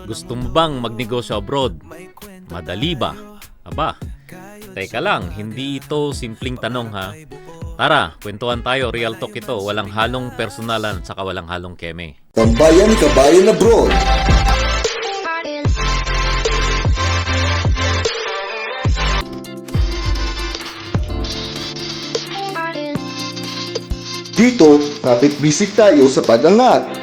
Gusto mo bang magnegosyo abroad? Madali ba? Aba, teka lang, hindi ito simpleng tanong ha. Tara, kwentuhan tayo, real talk ito, walang halong personalan saka walang halong keme. Tambayan Kabayan Abroad. Dito, rapid visit tayo sa pag-angat.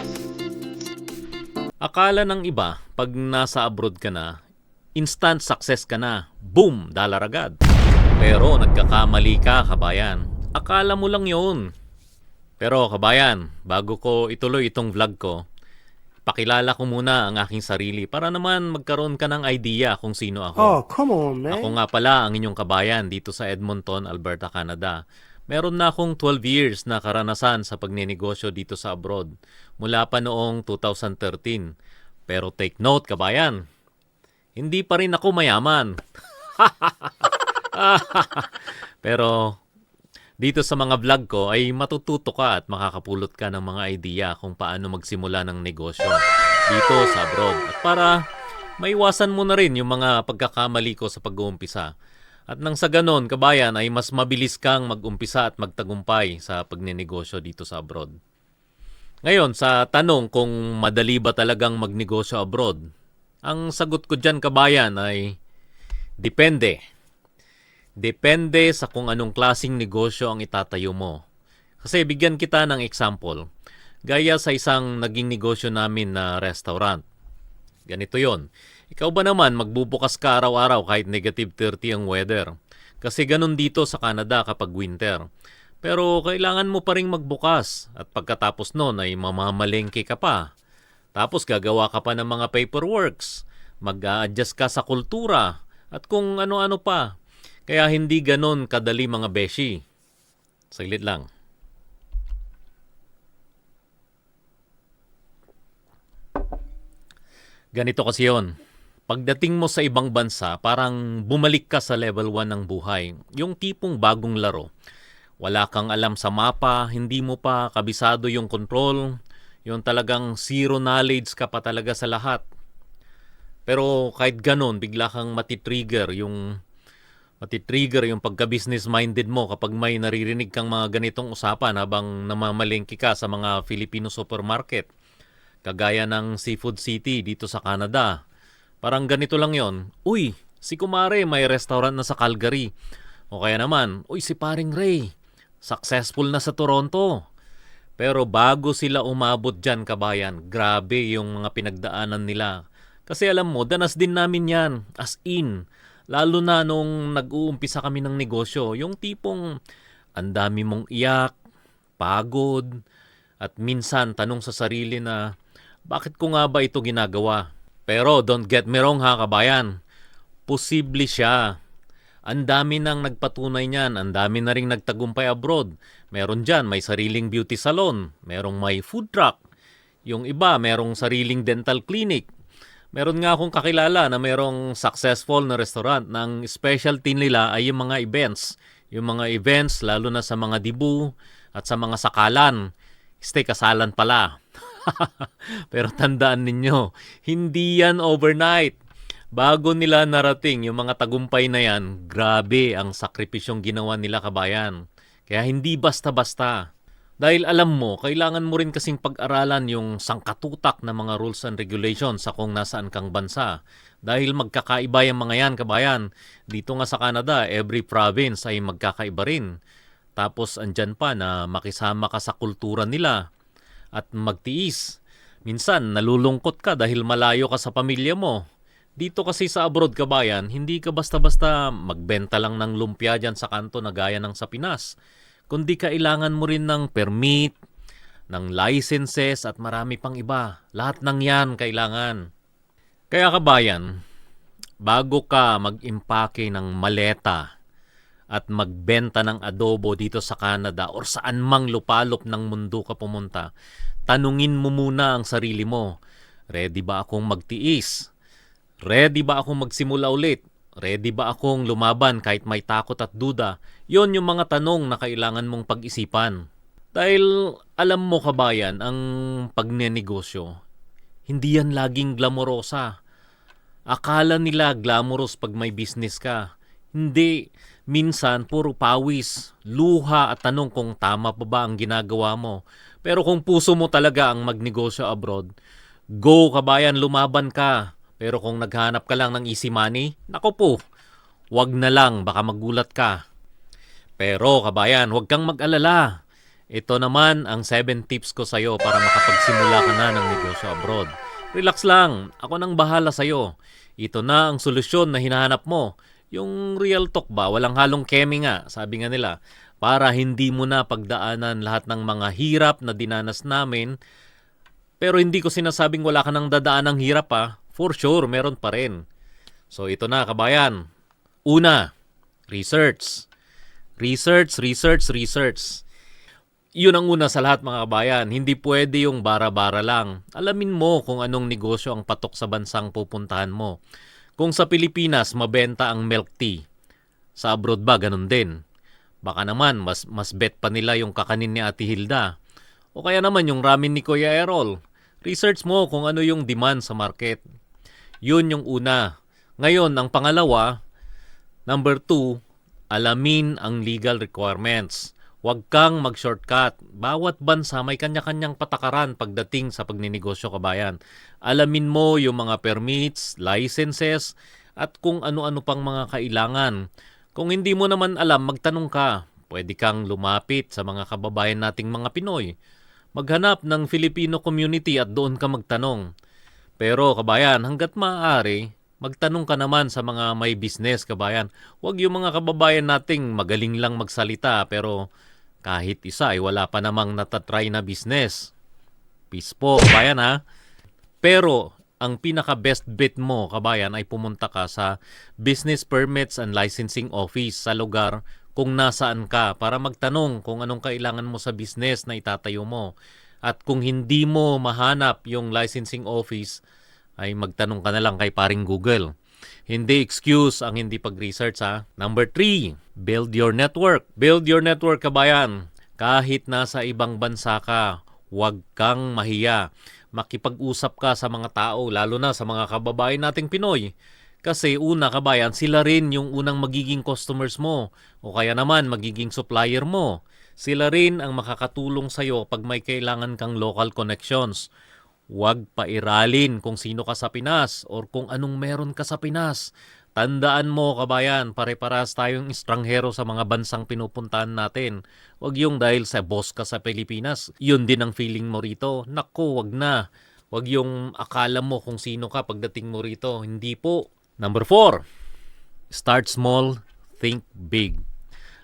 Akala ng iba, pag nasa abroad ka na, instant success ka na. Boom! Dollar agad. Pero nagkakamali ka, kabayan. Akala mo lang yun. Pero kabayan, bago ko ituloy itong vlog ko, pakilala ko muna ang aking sarili para naman magkaroon ka ng idea kung sino ako. Oh, come on, man. Ako nga pala ang inyong kabayan dito sa Edmonton, Alberta, Canada. Meron na akong 12 years na karanasan sa pagninegosyo dito sa abroad mula pa noong 2013. Pero take note, kabayan, hindi pa rin ako mayaman. Pero dito sa mga vlog ko ay matututo ka at makakapulot ka ng mga idea kung paano magsimula ng negosyo dito sa abroad. At para maiwasan mo na rin yung mga pagkakamali ko sa pag-uumpisa. At nang sa ganon, kabayan, ay mas mabilis kang mag-umpisa at magtagumpay sa pagninegosyo dito sa abroad. Ngayon, sa tanong kung madali ba talagang magnegosyo abroad, ang sagot ko dyan, kabayan, ay depende. Depende sa kung anong klaseng negosyo ang itatayo mo. Kasi bigyan kita ng example. Gaya sa isang naging negosyo namin na restaurant. Ganito yon. Ikaw ba naman magbubukas ka araw-araw kahit negative 30 ang weather? Kasi ganun dito sa Canada kapag winter. Pero kailangan mo pa rin magbukas at pagkatapos nun ay mamamalengke ka pa. Tapos gagawa ka pa ng mga paperworks, mag-a-adjust ka sa kultura at kung ano-ano pa. Kaya hindi ganun kadali mga beshi. Saglit lang. Ganito kasi yon. Pagdating mo sa ibang bansa, parang bumalik ka sa level 1 ng buhay. Yung tipong bagong laro. Wala kang alam sa mapa, hindi mo pa kabisado yung control, yung talagang zero knowledge ka pa talaga sa lahat. Pero kahit ganon, bigla kang matitrigger yung pagka-business minded mo kapag may naririnig kang mga ganitong usapan habang namamalengke ka sa mga Filipino supermarket. Kagaya ng Seafood City dito sa Canada. Parang ganito lang yon. Uy, si Kumare may restaurant na sa Calgary. O kaya naman, uy, si Paring Ray, successful na sa Toronto. Pero bago sila umabot dyan, kabayan, grabe yung mga pinagdaanan nila. Kasi alam mo, danas din namin yan, as in. Lalo na nung nag-uumpisa kami ng negosyo, yung tipong ang dami mong iyak, pagod, at minsan tanong sa sarili na, bakit ko nga ba ito ginagawa? Pero don't get me wrong ha, kabayan. Posible siya. Ang dami nang nagpatunay niyan. Ang dami na rin nagtagumpay abroad. Meron dyan, may sariling beauty salon. Merong may food truck. Yung iba, merong sariling dental clinic. Meron nga akong kakilala na merong successful na restaurant. Nang specialty nila ay yung mga events. Yung mga events, lalo na sa mga dibu at sa mga sakalan. Kasalan pala. Pero tandaan ninyo, hindi yan overnight. Bago nila narating yung mga tagumpay na yan, grabe ang sakripisyong ginawa nila, kabayan. Kaya hindi basta-basta. Dahil alam mo, kailangan mo rin kasing pag-aralan yung sangkatutak na mga rules and regulations sa kung nasaan kang bansa. Dahil magkakaiba yung mga yan, kabayan. Dito nga sa Canada, every province ay magkakaiba rin. Tapos andyan pa na makisama ka sa kultura nila at magtiis. Minsan, nalulungkot ka dahil malayo ka sa pamilya mo. Dito kasi sa abroad, kabayan, hindi ka basta-basta magbenta lang ng lumpia dyan sa kanto na gaya ng sa Pinas. Kundi kailangan mo rin ng permit, ng licenses at marami pang iba. Lahat ng yan kailangan. Kaya kabayan, bago ka mag-impake ng maleta at magbenta ng adobo dito sa Canada or saan mang lupalop ng mundo ka pumunta, tanungin mo muna ang sarili mo. Ready ba akong magtiis? Ready ba akong magsimula ulit? Ready ba akong lumaban kahit may takot at duda? Yon yung mga tanong na kailangan mong pag-isipan. Dahil alam mo, kabayan, ang pagnenegosyo, Hindi yan laging glamorosa. Akala nila glamorous pag may business ka. Hindi. Minsan, puro pawis, luha at tanong kung tama pa ba ang ginagawa mo. Pero kung puso mo talaga ang magnegosyo abroad, go kabayan, lumaban ka. Pero kung naghanap ka lang ng easy money, nako po, wag na lang, baka magulat ka. Pero kabayan, huwag kang mag-alala. Ito naman ang 7 tips ko sa'yo para makapagsimula ka na ng negosyo abroad. Relax lang, ako nang bahala sa'yo. Ito na ang solusyon na hinahanap mo. Yung real talk ba, walang halong kemi nga, sabi nga nila. Para hindi mo na pagdaanan lahat ng mga hirap na dinanas namin. Pero hindi ko sinasabing wala ka nang dadaan ng hirap ha. For sure, meron pa rin. So ito na kabayan. Una, research. Research. Yun ang una sa lahat mga kabayan. Hindi pwede yung bara-bara lang. Alamin mo kung anong negosyo ang patok sa bansang pupuntahan mo. Kung sa Pilipinas, mabenta ang milk tea. Sa abroad ba, ganun din. Baka naman, mas bet pa nila yung kakanin ni Ate Hilda. O kaya naman yung ramen ni Kuya Errol. Research mo kung ano yung demand sa market. Yun yung una. Ngayon, ang pangalawa, number 2, alamin ang legal requirements. Huwag kang mag-shortcut. Bawat bansa may kanya-kanyang patakaran pagdating sa pagninegosyo kabayan. Alamin mo yung mga permits, licenses, at kung ano-ano pang mga kailangan. Kung hindi mo naman alam, magtanong ka. Pwede kang lumapit sa mga kababayan nating mga Pinoy. Maghanap ng Filipino community at doon ka magtanong. Pero kabayan, hanggat maaari, magtanong ka naman sa mga may business kabayan. Huwag yung mga kababayan nating magaling lang magsalita pero kahit isa ay wala pa namang natatry na business. Peace po, kabayan ha. Pero ang pinaka-best bet mo, kabayan, ay pumunta ka sa Business Permits and Licensing Office sa lugar kung nasaan ka para magtanong kung anong kailangan mo sa business na itatayo mo. At kung hindi mo mahanap yung licensing office, ay magtanong ka na lang kay paring Google. Hindi excuse ang hindi pag-research ha. Number 3, build your network. Build your network kabayan. Kahit nasa ibang bansa ka, huwag kang mahiya. Makipag-usap ka sa mga tao, lalo na sa mga kababayan nating Pinoy. Kasi una kabayan, sila rin yung unang magiging customers mo o kaya naman magiging supplier mo. Sila rin ang makakatulong sa'yo pag may kailangan kang local connections. Huwag pairalin kung sino ka sa Pinas or kung anong meron ka sa Pinas. Tandaan mo kabayan, pare-paras tayong estranghero sa mga bansang pinupuntahan natin. Huwag yung dahil sa boss ka sa Pilipinas, yun din ang feeling mo rito. Naku, wag na. Huwag yung akala mo kung sino ka pagdating mo rito. Hindi po. Number 4, start small, think big.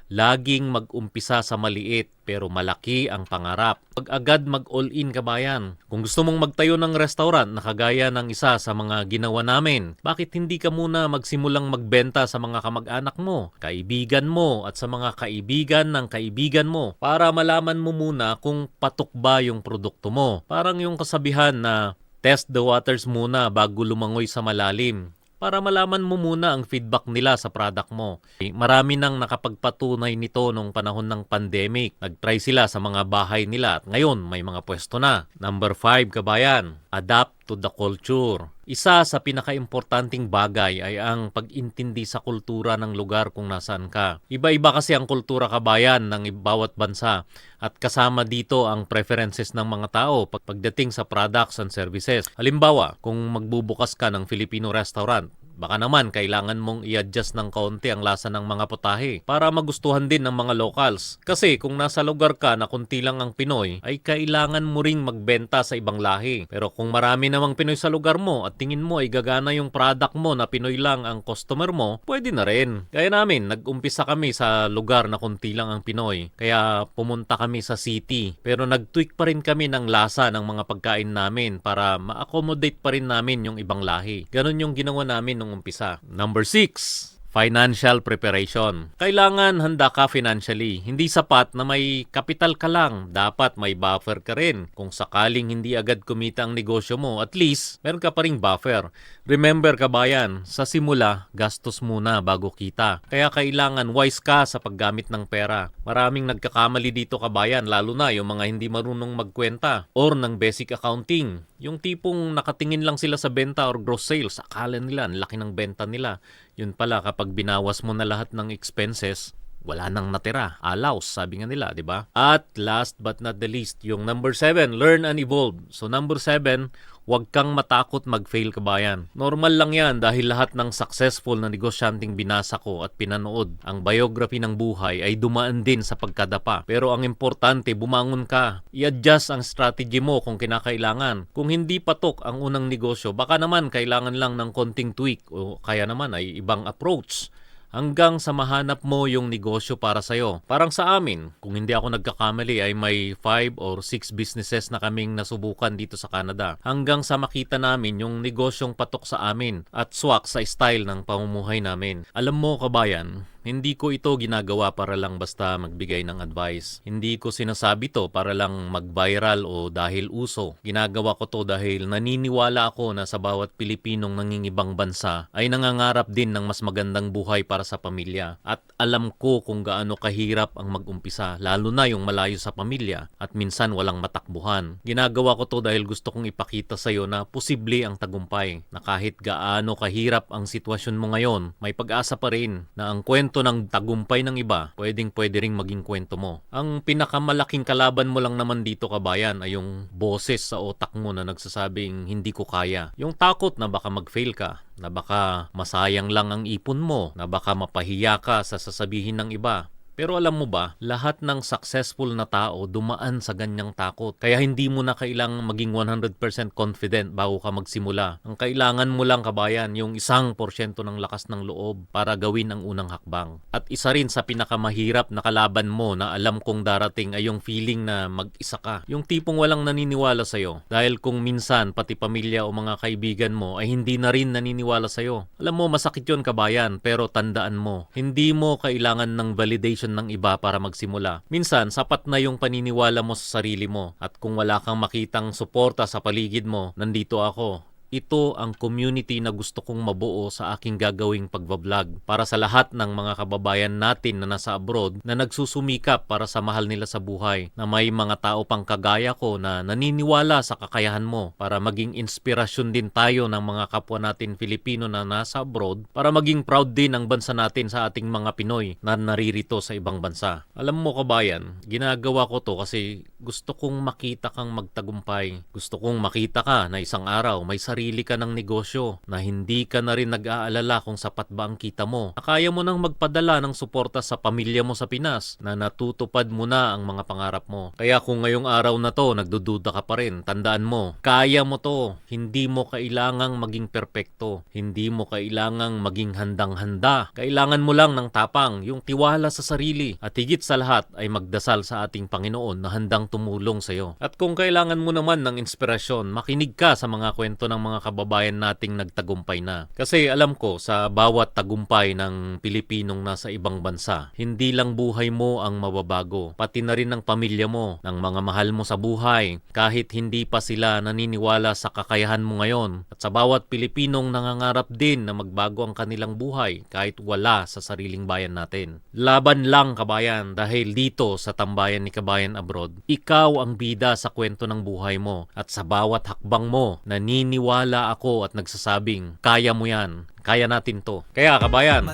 Laging mag-umpisa sa maliit pero malaki ang pangarap. Pag agad mag-all-in kabayan. Kung gusto mong magtayo ng restaurant na kagaya ng isa sa mga ginawa namin, bakit hindi ka muna magsimulang magbenta sa mga kamag-anak mo, kaibigan mo at sa mga kaibigan ng kaibigan mo para malaman mo muna kung patok ba yung produkto mo. Parang yung kasabihan na test the waters muna bago lumangoy sa malalim. Para malaman mo muna ang feedback nila sa product mo. Marami nang nakapagpatunay nito nung panahon ng pandemic. Nag-try sila sa mga bahay nila at ngayon may mga pwesto na. Number 5 kabayan, adapt to the culture. Isa sa pinakaimportanting bagay ay ang pag-intindi sa kultura ng lugar kung nasaan ka. Iba-iba kasi ang kultura kabayan ng bawat bansa at kasama dito ang preferences ng mga tao pagdating sa products and services. Halimbawa, kung magbubukas ka ng Filipino restaurant, baka naman kailangan mong i-adjust ng kaunti ang lasa ng mga putahe para magustuhan din ng mga locals. Kasi kung nasa lugar ka na kunti lang ang Pinoy, ay kailangan mo ring magbenta sa ibang lahi. Pero kung marami namang Pinoy sa lugar mo at tingin mo ay gagana yung product mo na Pinoy lang ang customer mo, pwede na rin. Kaya namin, nag-umpisa kami sa lugar na kunti lang ang Pinoy. Kaya pumunta kami sa city. Pero nag-tweak pa rin kami ng lasa ng mga pagkain namin para ma-accommodate pa rin namin yung ibang lahi. Ganon yung ginawa namin nung umpisa. Number 6, financial preparation. Kailangan handa ka financially. Hindi sapat na may kapital ka lang. Dapat may buffer ka rin. Kung sakaling hindi agad kumita ang negosyo mo, at least meron ka pa ring buffer. Remember kabayan, sa simula, gastos muna bago kita. Kaya kailangan wise ka sa paggamit ng pera. Maraming nagkakamali dito kabayan, lalo na yung mga hindi marunong magkwenta or ng basic accounting. Yung tipong nakatingin lang sila sa benta or gross sales, akala nila ang laki ng benta nila. Yun pala, kapag binawas mo na lahat ng expenses, wala nang natira. Alaws, sabi nga nila, di ba? At last but not the least, yung number 7, learn and evolve. So number 7, huwag kang matakot mag-fail, kabayan. Normal lang yan dahil lahat ng successful na negosyanteng binasa ko at pinanood, ang biography ng buhay ay dumaan din sa pagkadapa. Pero ang importante, bumangon ka. I-adjust ang strategy mo kung kinakailangan. Kung hindi patok ang unang negosyo, baka naman kailangan lang ng konting tweak o kaya naman ay ibang approach, hanggang sa mahanap mo yung negosyo para sa'yo. Parang sa amin, kung hindi ako nagkakamali ay may 5 or 6 businesses na kaming nasubukan dito sa Canada. Hanggang sa makita namin yung negosyong patok sa amin at swak sa style ng pamumuhay namin. Alam mo, kabayan, hindi ko ito ginagawa para lang basta magbigay ng advice. Hindi ko sinasabi to para lang mag-viral o dahil uso. Ginagawa ko to dahil naniniwala ako na sa bawat Pilipinong nangingibang bansa ay nangangarap din ng mas magandang buhay para sa pamilya. At alam ko kung gaano kahirap ang mag-umpisa, lalo na yung malayo sa pamilya at minsan walang matakbuhan. Ginagawa ko to dahil gusto kong ipakita sa'yo na posible ang tagumpay, na kahit gaano kahirap ang sitwasyon mo ngayon, may pag-asa pa rin na ang kwento ng tagumpay ng iba, pwede ring maging kwento mo. Ang pinakamalaking kalaban mo lang naman dito, kabayan, ay yung boses sa otak mo na nagsasabing hindi ko kaya. Yung takot na baka mag-fail ka, na baka masayang lang ang ipon mo, na baka mapahiya ka sa sasabihin ng iba. Pero alam mo ba, lahat ng successful na tao dumaan sa ganyang takot. Kaya hindi mo na kailangang maging 100% confident bago ka magsimula. Ang kailangan mo lang, kabayan, yung 1% ng lakas ng loob para gawin ang unang hakbang. At isa rin sa pinakamahirap na kalaban mo na alam kong darating ay yung feeling na mag-isa ka. Yung tipong walang naniniwala sa'yo. Dahil kung minsan pati pamilya o mga kaibigan mo ay hindi na rin naniniwala sa'yo. Alam mo, masakit yun, kabayan, pero tandaan mo, hindi mo kailangan ng validation ng iba para magsimula. Minsan, sapat na yung paniniwala mo sa sarili mo. At kung wala kang makitang suporta sa paligid mo, nandito ako. Ito ang community na gusto kong mabuo sa aking gagawing pagbablog para sa lahat ng mga kababayan natin na nasa abroad na nagsusumikap para sa mahal nila sa buhay, na may mga tao pang kagaya ko na naniniwala sa kakayahan mo para maging inspirasyon din tayo ng mga kapwa natin Filipino na nasa abroad, para maging proud din ang bansa natin sa ating mga Pinoy na naririto sa ibang bansa. Alam mo, kabayan, ginagawa ko to kasi gusto kong makita kang magtagumpay. Gusto kong makita ka na isang araw may sarili ka ng negosyo, na hindi ka na rin nag-aalala kung sapat ba ang kita mo, na kaya mo nang magpadala ng suporta sa pamilya mo sa Pinas, na natutupad mo na ang mga pangarap mo. Kaya kung ngayong araw na to nagdududa ka pa rin, tandaan mo, kaya mo to. Hindi mo kailangang maging perpekto, hindi mo kailangang maging handang-handa. Kailangan mo lang ng tapang, yung tiwala sa sarili, at higit sa lahat ay magdasal sa ating Panginoon na handang tumulong sa iyo. At kung kailangan mo naman ng inspirasyon, makinig ka sa mga kwento ng mga kababayan nating nagtagumpay na. Kasi alam ko, sa bawat tagumpay ng Pilipinong nasa ibang bansa, hindi lang buhay mo ang mababago, pati na rin ng pamilya mo, ng mga mahal mo sa buhay, kahit hindi pa sila naniniwala sa kakayahan mo ngayon. At sa bawat Pilipinong nangangarap din na magbago ang kanilang buhay kahit wala sa sariling bayan natin. Laban lang, kabayan, dahil dito sa Tambayan ni Kabayan Abroad, ikaw ang bida sa kwento ng buhay mo, at sa bawat hakbang mo, naniniwala ako at nagsasabing, kaya mo yan. Kaya natin to. Kaya, kabayan,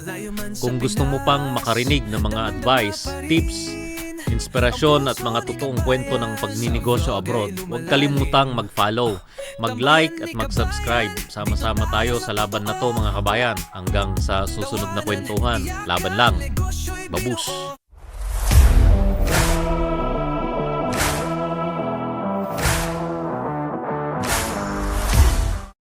kung gusto mo pang makarinig ng mga advice, tips, inspirasyon at mga totoong kwento ng pagninegosyo abroad, huwag kalimutang mag-follow, mag-like at mag-subscribe. Sama-sama tayo sa laban na to, mga kabayan. Hanggang sa susunod na kwentuhan. Laban lang. Babush!